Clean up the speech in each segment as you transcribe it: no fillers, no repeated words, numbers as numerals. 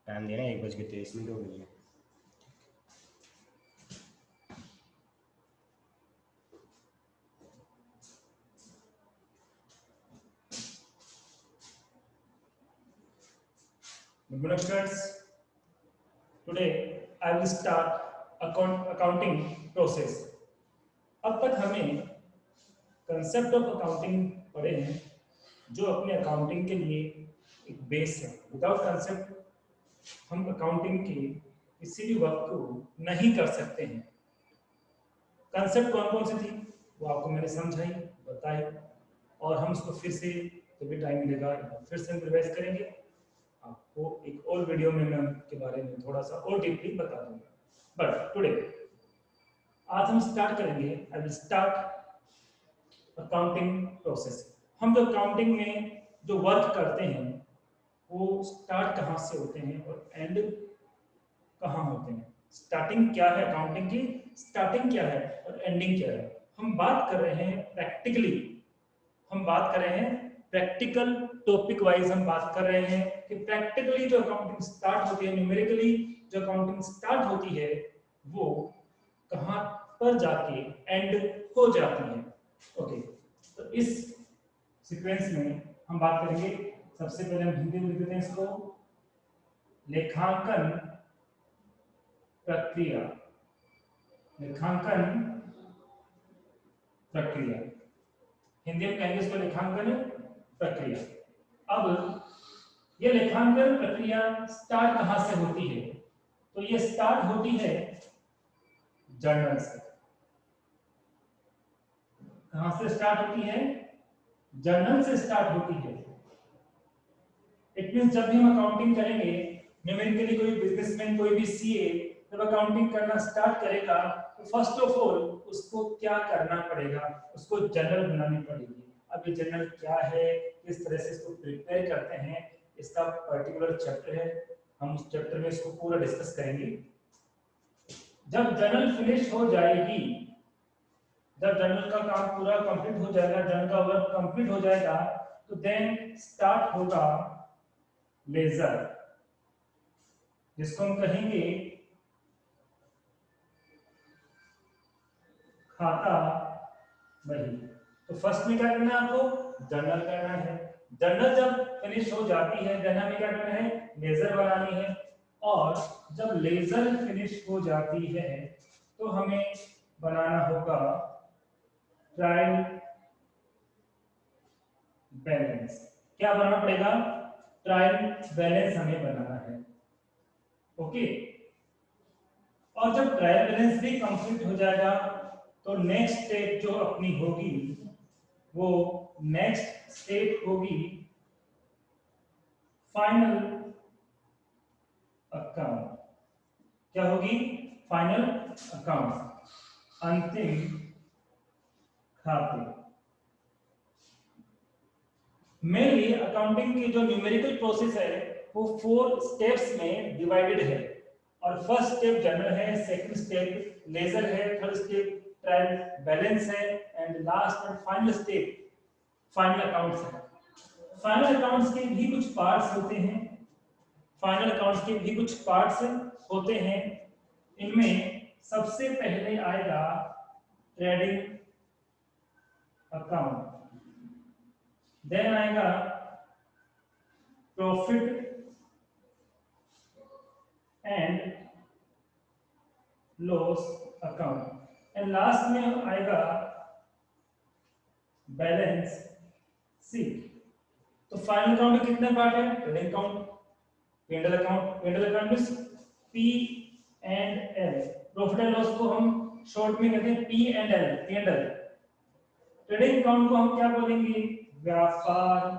Time दे रहे हैं, 1:23 हो गई है। Good morning, students. Today I will start accounting process. अब तक हमें कंसेप्ट ऑफ अकाउंटिंग पढ़े हैं, जो अपने अकाउंटिंग के लिए एक बेस है। विदाउट कंसेप्ट हम अकाउंटिंग के किसी भी वर्क को नहीं कर सकते हैं। कंसेप्ट कौन कौन सी थी वो आपको मैंने समझाई, बताई, और हम उसको फिर से जब भी टाइम मिलेगा फिर से रिवाइज करेंगे। आपको एक और वीडियो में मैं उनके बारे में थोड़ा सा और डीपली बता दूंगा। बट टुडे आज हम स्टार्ट करेंगे, I will start accounting process. हम जो अकाउंटिंग में जो वर्क करते हैं वो स्टार्ट कहाँ से होते हैं और एंड कहाँ होते हैं। स्टार्टिंग क्या है अकाउंटिंग की, स्टार्टिंग क्या है और एंडिंग क्या है। हम बात कर रहे हैं प्रैक्टिकली, हम बात कर रहे हैं प्रैक्टिकल टॉपिक वाइज। हम बात कर रहे हैं कि प्रैक्टिकली जो अकाउंटिंग स्टार्ट होती है, न्यूमेरिकली जो अकाउंटिंग स्टार्ट होती है वो कहां पर जाके एंड हो जाती है। ओके, तो इस सीक्वेंस में हम बात करेंगे। सबसे पहले हम हिंदी में लिख देते हैं इसको, लेखांकन प्रक्रिया। लेखांकन प्रक्रिया हिंदी में कहेंगे इसको लेखांकन प्रक्रिया। अब ये लेखांकन प्रक्रिया स्टार्ट कहां से होती है, तो ये स्टार्ट होती है जर्नल से। कहां से स्टार्ट होती है, जर्नल से स्टार्ट होती है। इट मींस जब भी हम अकाउंटिंग करेंगे, न्यूमेरिकली कोई बिजनेसमैन, कोई भी सीए जब अकाउंटिंग करना स्टार्ट करेगा तो फर्स्ट ऑफ ऑल उसको क्या करना पड़ेगा, उसको जर्नल बनानी पड़ेगी। अब ये जर्नल क्या है, किस तरह से इसको प्रिपेयर करते हैं, इसका पर्टिकुलर चैप्टर है। हम उस चैप्टर में इसको पूरा डिस्कस करेंगे। जब जर्नल फिनिश हो जाएगी, जब जर्नल का काम पूरा कंप्लीट हो जाएगा, जर्नल का वर्क कंप्लीट हो जाएगा, तो देन स्टार्ट होगा लेजर, जिसको हम कहेंगे खाता बही। तो फर्स्ट में क्या करना है आपको, जर्नल करना है। जर्नल जब फिनिश हो जाती है, जर्नल में क्या करना है, लेजर बनानी है। और जब लेजर फिनिश हो जाती है तो हमें बनाना होगा ट्रायल बैलेंस। क्या बनाना पड़ेगा, ट्रायल बैलेंस हमें बनाना है। ओके, और जब ट्रायल बैलेंस भी कंप्लीट हो जाएगा तो नेक्स्ट स्टेप जो अपनी होगी वो नेक्स्ट स्टेप होगी फाइनल अकाउंट। क्या होगी, फाइनल अकाउंट, अंतिम खाते। मेनली अकाउंटिंग की जो न्यूमेरिकल प्रोसेस है वो 4 स्टेप्स में डिवाइडेड है। और फर्स्ट स्टेप जनरल है, सेकंड स्टेप लेजर है, थर्ड स्टेप ट्रायल बैलेंस है, and last and final step final accounts है। फाइनल अकाउंट्स के भी कुछ पार्ट्स होते हैं, फाइनल अकाउंट्स के भी कुछ पार्ट्स होते हैं। इनमें सबसे पहले आएगा ट्रेडिंग अकाउंट, देन आएगा profit and loss account, and last में आएगा बैलेंस शीट। तो फाइनल अकाउंट में कितने पार्ट है, trading account, P&L account, P&L account means P and L। Profit and loss को हम शॉर्ट में कहते हैं P and L, P&L। Trading account को हम क्या बोलेंगे, व्यापार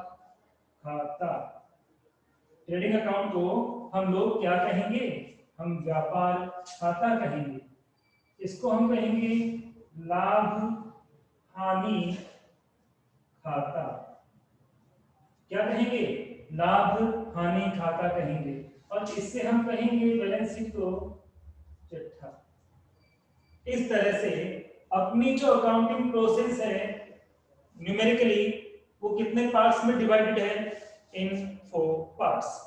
खाता। ट्रेडिंग अकाउंट को हम लोग क्या कहेंगे, हम व्यापार खाता कहेंगे। इसको हम कहेंगे लाभ हानि खाता। क्या कहेंगे, लाभ हानि खाता कहेंगे। और इससे हम कहेंगे बैलेंस शीट को चिट्ठा। इस तरह से अपनी जो अकाउंटिंग प्रोसेस है न्यूमेरिकली वो कितने पार्ट्स में डिवाइडेड है, in 4 parts.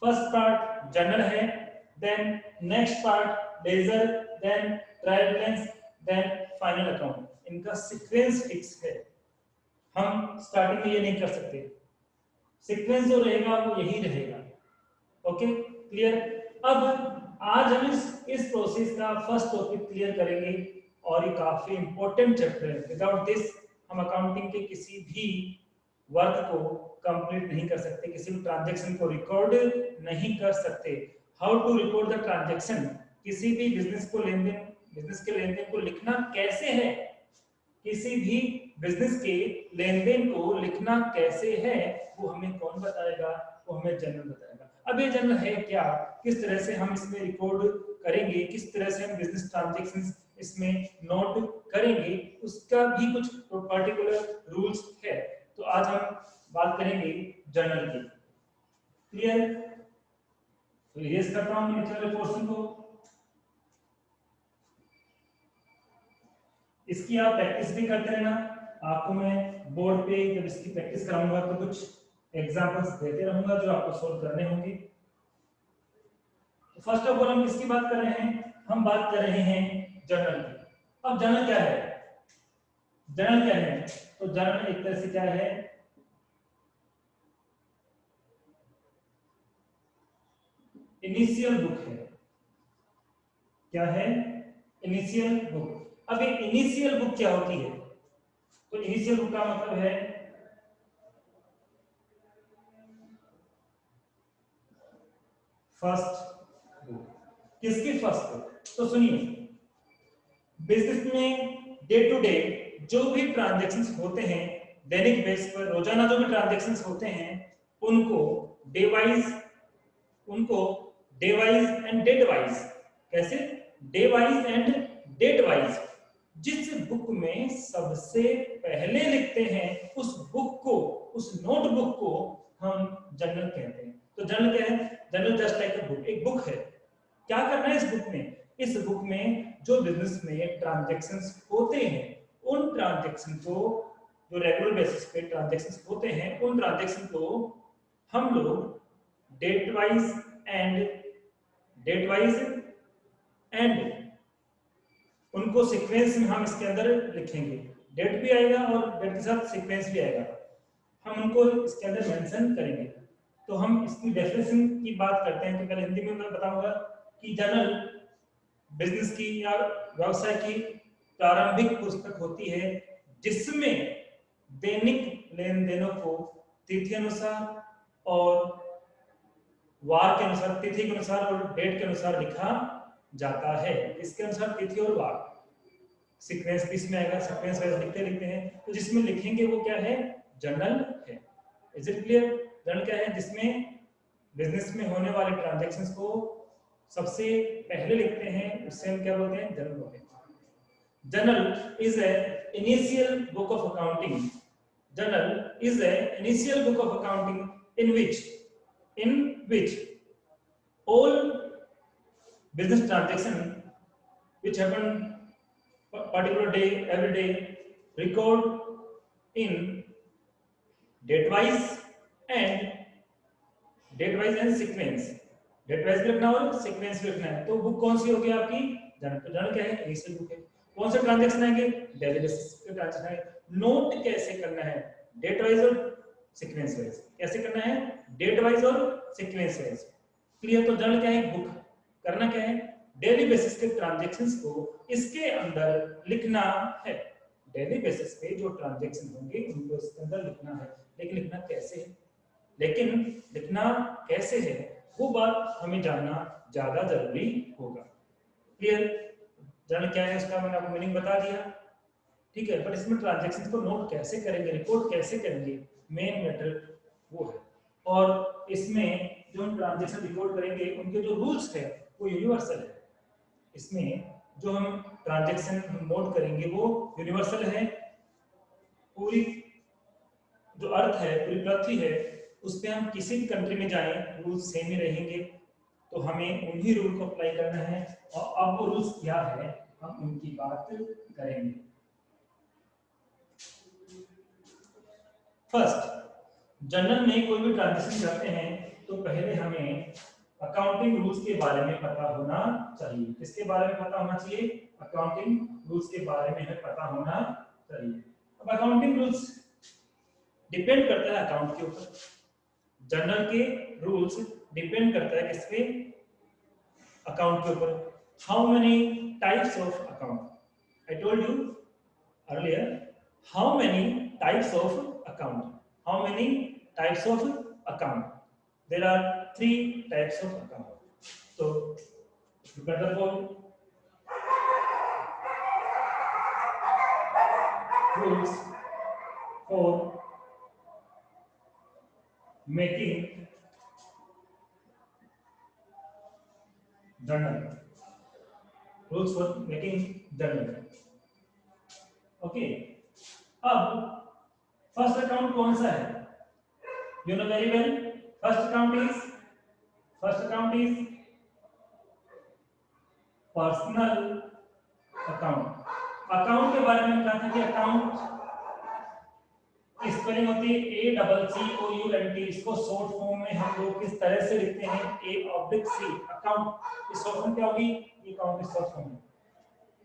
First part general है, then next part ledger, then trial balance, then final account. इनका सीक्वेंस फिक्स है, हम स्टार्टिंग में ये नहीं कर सकते, सीक्वेंस जो रहेगा वो यही रहेगा। Okay clear. अब आज हम इस प्रोसेस का फर्स्ट टॉपिक क्लियर करेंगे और ये काफी इंपॉर्टेंट चैप्टर है। विदाउट दिस हम अकाउंटिंग के किसी भी वर्क को कंप्लीट नहीं कर सकते, किसी भी ट्रांजैक्शन को रिकॉर्ड नहीं कर सकते। How to record the transaction, किसी भी बिजनेस को लेनदेन, बिजनेस के लेनदेन को लिखना कैसे है, किसी भी बिजनेस के लेनदेन को लिखना कैसे है, वो हमें कौन बताएगा, वो हमें जनरल बताएगा। अब ये जनरल है क्या, किस तरह से हम इसमें रिकॉर्ड करेंगे, किस तरह से हम बिजनेस ट्रांजैक्शंस इसमें नोट करेंगे, उसका भी कुछ पर्टिकुलर रूल्स है। तो आज हम बात करेंगे जनरल की। क्लियर। तो ये करता हूं नीचे वाले पोर्शन को, इसकी आप प्रैक्टिस भी करते रहना। आपको मैं बोर्ड पे जब इसकी प्रैक्टिस कराऊंगा तो कुछ एग्जांपल्स देते रहूंगा जो आपको सोल्व करने होंगे। तो फर्स्ट ऑफ ऑल हम किसकी बात कर रहे हैं, हम बात कर रहे हैं जर्नल की। अब जर्नल क्या है, जर्नल क्या है, तो जर्नल एक तरह से क्या है, इनिशियल बुक है। क्या है, इनिशियल बुक। अब ये इनिशियल बुक क्या होती है, तो इनिशियल बुक का मतलब है फर्स्ट बुक। किसकी फर्स्ट बुक, तो सुनिए, बिजनेस में डे टू डे जो भी ट्रांजैक्शंस होते हैं, दैनिक बेस पर रोजाना जो भी ट्रांजैक्शंस होते हैं, उनको डे वाइज, उनको day wise and date wise, कैसे, day wise and date wise, जिस बुक में सबसे पहले लिखते हैं उस बुक को, उस नोटबुक को हम जर्नल कहते हैं। तो जर्नल क्या है, journal just like a book, एक बुक है। क्या करना है इस बुक में, इस बुक में जो बिजनेस में ट्रांजैक्शंस होते हैं, उन ट्रांजैक्शन को, जो रेगुलर बेसिस पे ट्रांजैक्शंस होते हैं, उन ट्रांजैक्शन को हम लोग date wise and date wise and उनको सीक्वेंस में हम इसके अंदर लिखेंगे। डेट भी आएगा और डेट के साथ सीक्वेंस भी आएगा, हम उनको इसके अंदर मेंशन करेंगे। तो हम इसकी डेफिनेशन की बात करते हैं, तो पहले हिंदी में मैं बताऊंगा कि जर्नल बिजनेस की या व्यवसाय की प्रारंभिक पुस्तक होती है जिसमें दैनिक लेन देनों को तिथि अनुसार और वार के अनुसार, तिथि के अनुसार और डेट के अनुसार लिखा जाता है। इसके अनुसार तिथि और वार, सीक्वेंस भी इसमें आएगा, सीक्वेंस वाइज लिखते लिखते हैं, तो जिसमें लिखेंगे वो क्या है, जर्नल है। Is it clear. जर्नल क्या है, जिसमें बिजनेस में होने वाले ट्रांजैक्शंस को सबसे पहले लिखते हैं, उससे हम क्या बोलते हैं, जर्नल बोलते हैं। Journal is a initial book of accounting, journal is a initial book of accounting in which all business transaction which happen particular day, every day, record in date wise and sequence, date wise भी लिखना और sequence भी लिखना है। तो book कौन सी होगी आपकी, जर्नल। तो जर्नल क्या है, इनिशियल बुक है। कौन से ट्रांजैक्शन आएंगे, डेली बेसिस पे ट्रांजैक्शन आएंगे। नोट कैसे करना है, डेट वाइज और सीक्वेंस वाइज, कैसे करना है, डेट वाइज और सीक्वेंस वाइज। क्लियर। तो जर्नल क्या है, बुक। करना क्या है, डेली बेसिस के ट्रांजैक्शंस को इसके अंदर लिखना है। डेली बेसिस पे जो ट्रांजैक्शन होंगे उनको इसके अंदर लिखना है। लेकिन लिखना कैसे है, लेकिन लिखना कैसे है वो बात हमें जानना ज्यादा जरूरी होगा। क्लियर। जर्नल क्या है उसका मैंने आपको मीनिंग बता दिया, ठीक है। पर इसमें ट्रांजैक्शंस को नोट कैसे करेंगे, रिकॉर्ड कैसे करेंगे, मेन मैटर वो है। और इसमें जो हम ट्रांजैक्शन रिकॉर्ड करेंगे उनके जो रूल्स है वो यूनिवर्सल है। इसमें जो हम ट्रांजैक्शन नोट करेंगे वो यूनिवर्सल है। पूरी जो अर्थ है, पूरी पृथ्वी है, उस पर हम किसी भी कंट्री में जाएं रूल्स सेम ही रहेंगे। तो हमें उन्हीं रूल को अप्लाई करना है। और अब वो रूल्स क्या है हम उनकी बात करेंगे। फर्स्ट, जर्नल में कोई भी ट्रांजैक्शन करते हैं तो पहले हमें अकाउंटिंग रूल्स के बारे में पता होना चाहिए। किसके बारे में पता होना चाहिए? अकाउंटिंग रूल्स के बारे में हमें पता होना चाहिए। अब अकाउंटिंग रूल्स डिपेंड करता है अकाउंट के ऊपर। जर्नल के रूल्स डिपेंड करता है किस पे? अकाउंट के ऊपर। How many types of account? I told you earlier, how many types of account? How many types of account? There are 3 types of account. So look at the board. Rules for making journal. Rules for making journal. Okay. अब first account कौन सा है? You know very well. First account is personal account. Account के बारे में कहा था कि अकाउंट की स्पेलिंग होती है ACCOUNT। इसको शॉर्ट फॉर्म में हम लोग किस तरह से लिखते हैं? A/C। अकाउंट की शॉर्ट फॉर्म क्या होगी? ये अकाउंट की शॉर्ट फॉर्म है।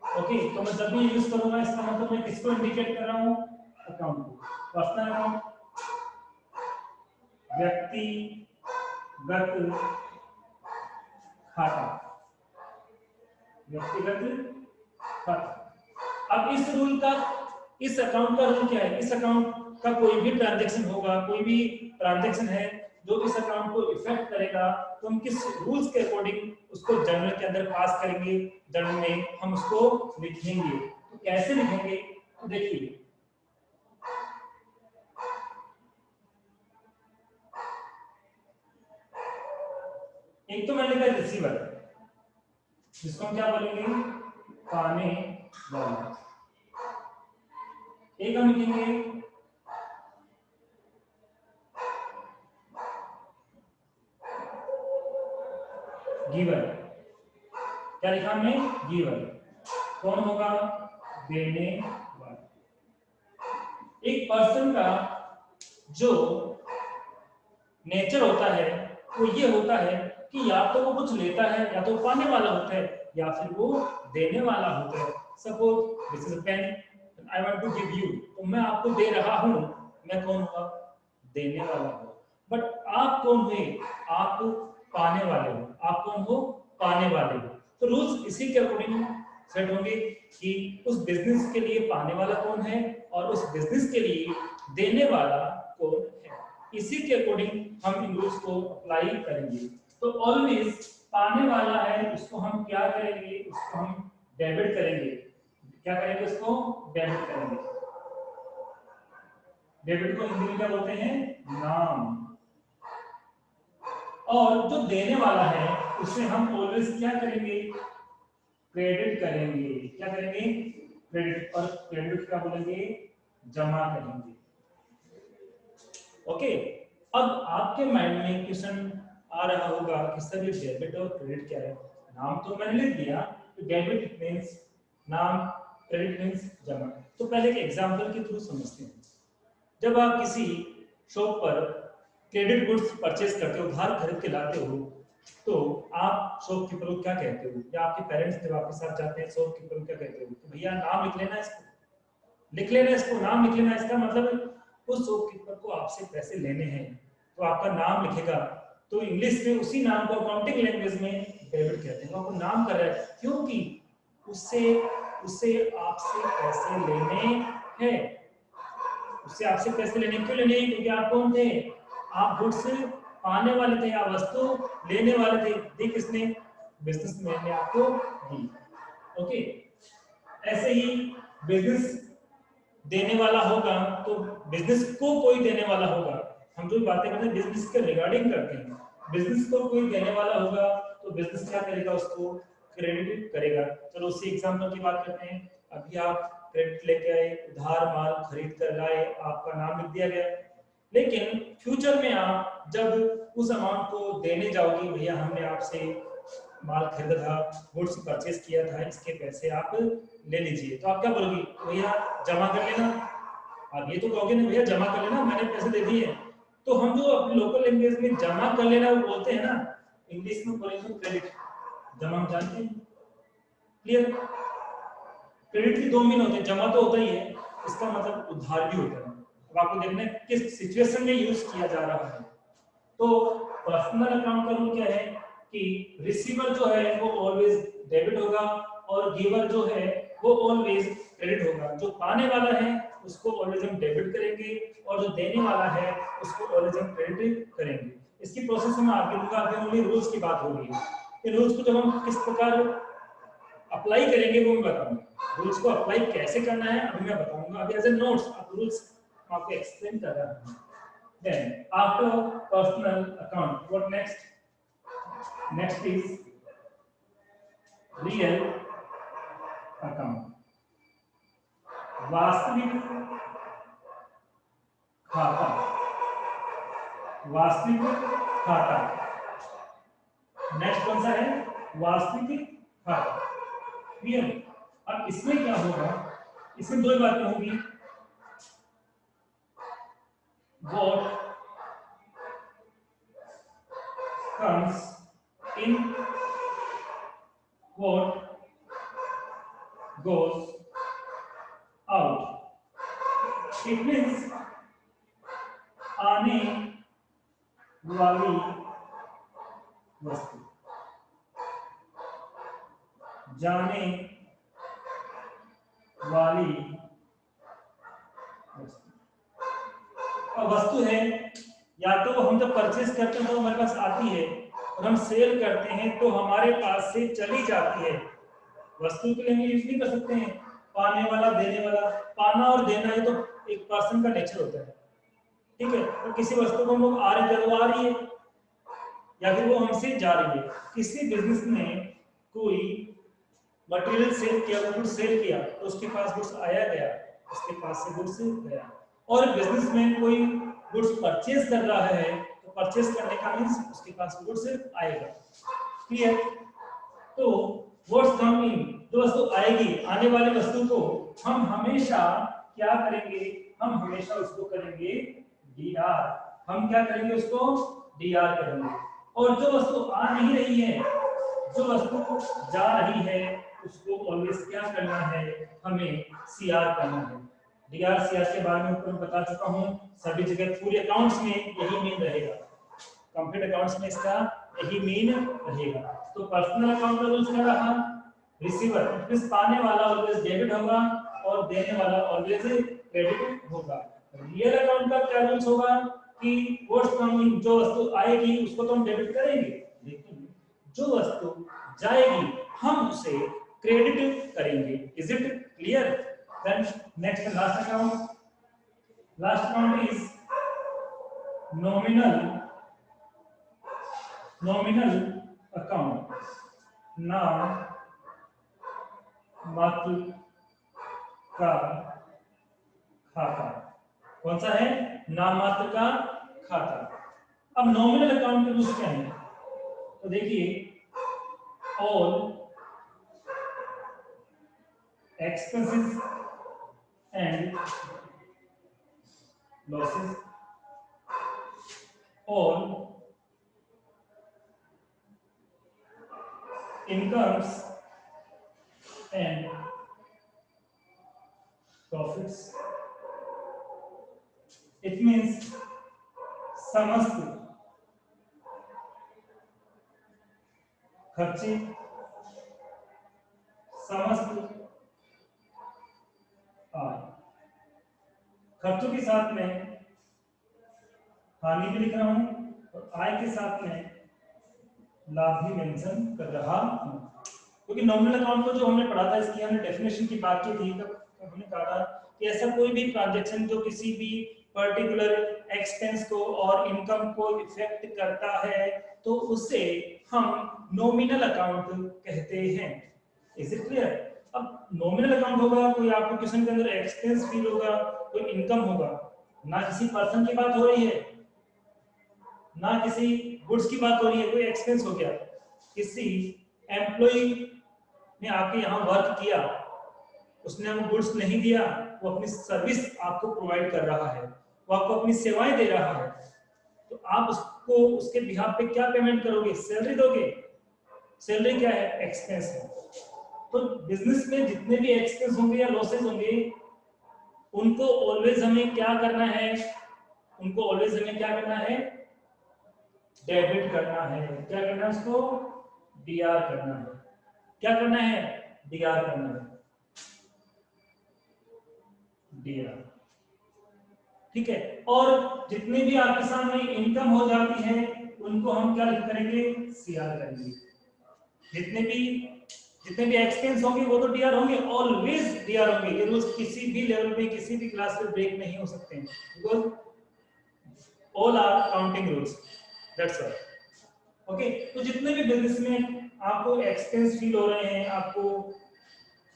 ओके, तो मैं जब भी यूज करूंगा इसका मतलब मैं किसको इंडिकेट कर रहा हूं? अकाउंट को। पर्सनल अकाउंट व्यक्तिगत खाता, व्यक्तिगत खाता। अब इस अकाउंट का रूल क्या है? इस अकाउंट का कोई भी ट्रांजैक्शन होगा, कोई भी ट्रांजैक्शन है जो इस अकाउंट को इफेक्ट करेगा, तो हम किस रूल्स के अकॉर्डिंग उसको जर्नल के अंदर पास करेंगे? जर्नल में हम उसको लिखेंगे। तो कैसे लिखेंगे? तो देखिए, एक तो मैंने लिखा रिसीवर, जिसको हम क्या बोलेंगे? पाने वाला। एक हम लिखेंगे गिवर। क्या लिखा हमने? गिवर। कौन होगा? देने वाला। एक पर्सन का जो नेचर होता है वो ये होता है कि या तो वो कुछ लेता है, या तो पाने वाला होता है, या फिर वो देने वाला होता है। Suppose this is a pen, I want to give you, तो मैं आपको दे रहा हूं, मैं कौन हुआ? देने वाला हूं। बट आप कौन हुए? आप पाने वाले हो। आप कौन हो? पाने वाले हो। तो रूल्स इसी के अकॉर्डिंग सेट होंगे कि उस बिजनेस के लिए पाने वाला कौन है और उस बिजनेस के लिए देने वाला कौन है। इसी के अकॉर्डिंग हम इन रूल्स को अप्लाई करेंगे। तो ऑलवेज पाने वाला है, उसको हम क्या करेंगे? उसको हम डेबिट करेंगे। क्या करेंगे? उसको डेबिट करेंगे। डेबिट को हिंदी में क्या बोलते हैं? नाम। और जो देने वाला है उसे हम ऑलवेज क्या करेंगे? क्रेडिट करेंगे। क्या करेंगे? क्रेडिट। और क्रेडिट क्या बोलेंगे? जमा करेंगे। ओके, अब आपके माइंड में क्वेश्चन आ रहा होगा कि सर ये डेबिट और क्रेडिट क्या है? नाम तो मैंने लिख दिया, तो डेबिट मींस नाम, क्रेडिट मींस जमा। तो पहले एक एग्जांपल के थ्रू समझते हैं। जब आप किसी शॉप पर क्रेडिट गुड्स परचेज करते हो, उधार खरीद के लाते हो, तो आप शॉपकीपर को क्या कहते हो? या आपके पेरेंट्स जब आपके साथ जाते हैं शॉपकीपर को क्या कहते हो? कि भैया नाम लिख लेना, इसको लिख लेना, इसको नाम लिख लेना। इसका मतलब उस शॉपकीपर को आपसे पैसे लेने हैं, तो आपका नाम लिखेगा। तो इंग्लिश में उसी नाम को अकाउंटिंग लैंग्वेज में डेबिट कहते हैं। आपको नाम कर रहा है क्योंकि उससे आपसे पैसे लेने हैं। उससे आपसे पैसे लेने क्यों लेने हैं? क्योंकि आप कौन थे? आप गुड्स पाने वाले थे, आप वस्तु लेने वाले थे। दी किसने? बिजनेसमैन ने आपको दी। ओके, ऐसे ही बिजनेस देने वाला होगा तो बिजनेस को कोई देने वाला होगा। हम जो बातें करते हैं बिजनेस के रिगार्डिंग करते हैं। बिजनेस को कोई देने वाला होगा तो बिजनेस क्या करेगा? उसको क्रेडिट करेगा। चलो उसी एग्जांपल की बात करते हैं। अभी आप क्रेडिट लेके आए, उधार माल खरीद कर लाए, आपका नाम लिख दिया गया। लेकिन फ्यूचर में आप जब उस अमाउंट को देने जाओगे, भैया हमने आपसे माल खरीदा था, गुड्स परचेज किया था, इसके पैसे आप ले लीजिए, तो आप क्या बोलोगे? भैया जमा कर लेना। आप ये तो कहोगे ना, भैया जमा कर लेना, मैंने पैसे दे दिए। तो हम जो अपने लोकल लैंग्वेज में जमा कर लेना वो बोलते हैं ना, इंग्लिश में बोलेंगे क्रेडिट। जमा हम जानते हैं, क्लियर। क्रेडिट के दो मीन होते हैं, जमा तो होता ही है, इसका मतलब उधार भी होता है। अब आपको देखना है किस सिचुएशन में यूज किया जा रहा है। तो पर्सनल अकाउंट का रूल क्या है कि रिसीवर जो है वो ऑलवेज डेबिट होगा और गिवर जो है वो ऑलवेज क्रेडिट होगा। जो पाने वाला है उसको ऑलवेज हम डेबिट करेंगे और जो देने वाला है उसको ऑलवेज हम क्रेडिट करेंगे। इसकी प्रोसेस में आगे लूंगा, आगे ओनली रूल्स की बात हो रही है। ये रूल्स को जब हम किस प्रकार अप्लाई करेंगे वो मैं बताऊंगा। रूल्स को अप्लाई कैसे करना है अभी मैं बताऊंगा। अभी एज ए नोट्स आप रूल्स आपको एक्सप्लेन कर रहा हूं। Then after personal account, what next? Next is real account. वास्तविक खाता, वास्तविक खाता। नेक्स्ट कौन सा है? वास्तविक खाता। क्लियर? अब इसमें क्या होगा? इसमें दो बातें होंगी। What comes in, what goes out. It means आने वाली वस्तु, जाने वाली वस्तु। अब वस्तु है, या तो हम जब परचेज करते हैं तो हमारे पास आती है और हम सेल करते हैं तो हमारे पास से चली जाती है। वस्तु के लिए हम यूज नहीं कर सकते हैं पाने वाला देने वाला। पाना और देना ये तो एक पर्सन का नेचर होता है, ठीक है। तो किसी वस्तु को हम लोग आ रहे थे, वो आ रही है या फिर वो हमसे जा रही है। किसी बिजनेस में कोई मटेरियल सेल किया, गुड्स सेल किया तो उसके पास गुड्स आया गया, उसके पास से गुड्स गया। और बिजनेस में कोई गुड्स परचेज कर रहा है तो परचेज करने का मींस उसके पास गुड्स आएगा। क्लियर? तो व्हाट्स कम इन, जो वस्तु आएगी, आने वाली वस्तु को हम हमेशा क्या करेंगे? हम हमेशा उसको करेंगे डीआर। हम क्या करेंगे? उसको डीआर करेंगे। और जो वस्तु आ नहीं रही है, जो वस्तु जा रही है, उसको ऑलवेज क्या करना है? हमें सीआर करना है। डीआर सीआर के बारे में ऊपर बता चुका हूं। सभी जगह पूरे अकाउंट्स में यही मीन रहेगा, कंप्लीट अकाउंट्स में इसका यही मीन रहेगा। तो पर्सनल अकाउंट का रूल्स क्या रहा? रिसीवर मींस पाने वाला ऑलवेज डेबिट होगा और देने वाला ऑलवेज क्रेडिट होगा। रियल अकाउंट का क्या रूल्स होगा कि व्हाट्स कमिंग, जो वस्तु आएगी उसको तो हम डेबिट करेंगे, लेकिन जो वस्तु जाएगी हम उसे क्रेडिट करेंगे। Is it clear? Then next last account. Last account is nominal account, नाम मात्र का खाता। कौन सा है? नाम मात्र का खाता। अब नॉमिनल अकाउंट के रूल्स क्या है? तो देखिए, all expenses and losses, all incomes and profits. It means समस्त खर्चे, समस्त आय। खर्चों के साथ में हानि भी लिख रहा हूं और आय के साथ में लाभ भी मेंशन कर रहा हूं। क्योंकि नॉमिनल अकाउंट को जो हमने पढ़ा था, इसकी हमने डेफिनेशन की बात की थी, तब हमने कहा था कि ऐसा कोई भी ट्रांजैक्शन जो किसी भी पर्टिकुलर एक्सपेंस को और इनकम को इफेक्ट करता है तो उसे हम नॉमिनल अकाउंट कहते हैं। Is it clear? अब नॉमिनल अकाउंट होगा, कोई आपको क्वेश्चन के अंदर एक्सपेंस फील होगा, कोई इनकम होगा, ना किसी पर्सन की बात हो रही है, ना किसी गुड्स की बात हो रही है, कोई एक्सपेंस हो गया, किसी एम्प्लॉय ने आपके यहाँ वर्क किया, उसने हमें गुड्स नहीं दिया, वो अपनी सर्विस आपको प्रोवाइड कर रहा है, वो आपको अपनी सेवाएं दे रहा है, तो आप उसको उसके बिहाफ पे क्या पेमेंट करोगे? सैलरी दोगे। सैलरी क्या है? एक्सपेंस है। तो बिजनेस में जितने भी एक्सपेंस होंगे या लॉसेस होंगे, उनको ऑलवेज हमें क्या करना है? उनको ऑलवेज हमें क्या करना है? डेबिट करना है। क्या करना है उसको? डीआर करना है। क्या करना है? डीआर करना है। डीआर, ठीक है। और जितनी भी आपके सामने इनकम हो जाती है उनको हम क्या करेंगे? सीआर करेंगे। जितने भी एक्सपेंस होंगे वो तो डीआर होंगे, ऑलवेज डीआर होंगे। ये रूल्स किसी भी लेवल पे किसी भी क्लास में ब्रेक नहीं हो सकते हैं, because all are counting rules, that's all. Okay, तो जितने भी बिजनेस में आपको एक्सपेंस फील हो रहे हैं, आपको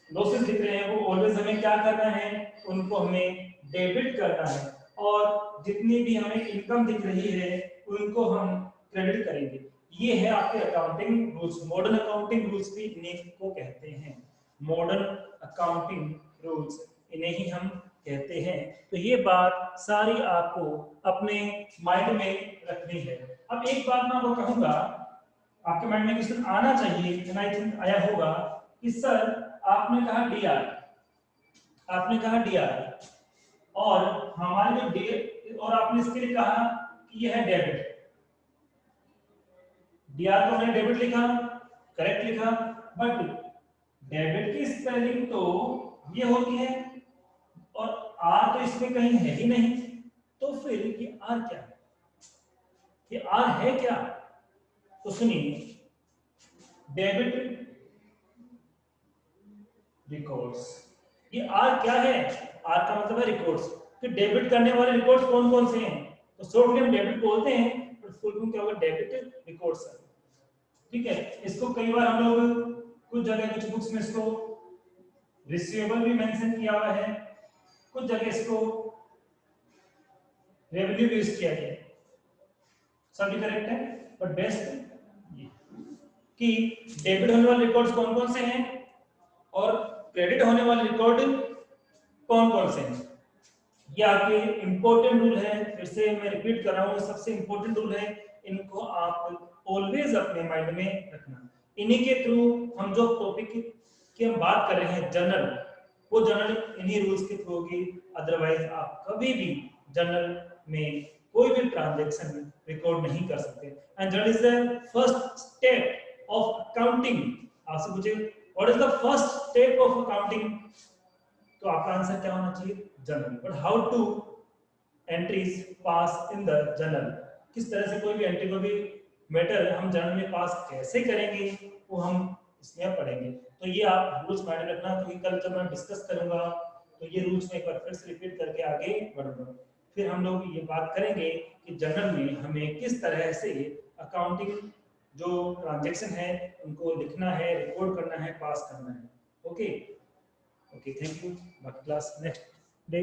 लॉसेस दिख रहे हैं, वो ऑलवेज हमें क्या करना है? उनको हमें डेबिट करना है। और जितनी भी हमें इनकम दिख रही है उनको हम क्रेडिट करेंगे। ये है आपके accounting rules. Modern accounting rules भी इन्हीं को कहते हैं। मॉडर्न अकाउंटिंग रूल्स इन्हें ही हम कहते हैं। तो ये बात सारी आपको अपने माइंड में रखनी है। अब एक बात मैं आपको कहूंगा, आपके माइंड में क्वेश्चन आना चाहिए, आई थिंक आया होगा कि सर आपने कहा डीआर, आपने कहा डीआर, और हमारे जो डी और आपने इसके लिए कहा कि यह है डेबिट। डीआर को हमने डेबिट लिखा, करेक्ट लिखा, बट डेबिट की स्पेलिंग तो ये होती है और आर तो इसमें कहीं है ही नहीं। तो फिर ये आर क्या है? ये आर है क्या? तो सुनिए, डेबिट रिकॉर्ड्स, ये आर क्या है? आर का मतलब है रिकॉर्ड्स। कि डेबिट करने वाले रिकॉर्ड्स कौन कौन से हैं? तो शॉर्ट में हम डेबिट बोलते हैं, पर फुल फॉर्म क्या होगा? Debit records. ठीक है, इसको कई बार हम लोग कुछ जगह कुछ बुक्स में इसको रिसीवेबल भी मेंशन किया हुआ है, कुछ जगह इसको रेवेन्यू भी यूज किया गया है। सभी करेक्ट है, बट बेस्ट कि डेबिट होने वाले रिकॉर्ड्स कौन कौन से हैं और क्रेडिट होने वाले रिकॉर्ड कौन कौन से हैं। ये आपके इंपॉर्टेंट रूल है। फिर से मैं रिपीट कर रहा हूँ, सबसे इंपॉर्टेंट रूल है, इनको आप ऑलवेज अपने माइंड में रखना। इन्हीं के थ्रू हम जो टॉपिक की हम बात कर रहे हैं जर्नल, वो जर्नल इन्हीं रूल्स के थ्रू होगी। अदरवाइज आप कभी भी जर्नल में कोई भी ट्रांजैक्शन रिकॉर्ड नहीं कर सकते। And journal is the first step of accounting. आपसे पूछे what is the first step of accounting, तो आपका आंसर क्या होना चाहिए? Journal. But how to entries pass in the journal, किस तरह से कोई भी एंट्री, कोई भी मैटर हम जर्नल में पास कैसे करेंगे, वो हम इसमें पढ़ेंगे। तो ये आप रूल्स माइंड में रखना, क्योंकि कल जब मैं डिस्कस करूंगा तो ये रूल्स में एक बार फिर से रिपीट करके आगे बढ़ूंगा। फिर हम लोग ये बात करेंगे कि जर्नल में हमें किस तरह से अकाउंटिंग जो ट्रांजेक्शन है उनको लिखना है, रिकॉर्ड करना है, पास करना है। Okay okay, thank you. बाकी क्लास नेक्स्ट डे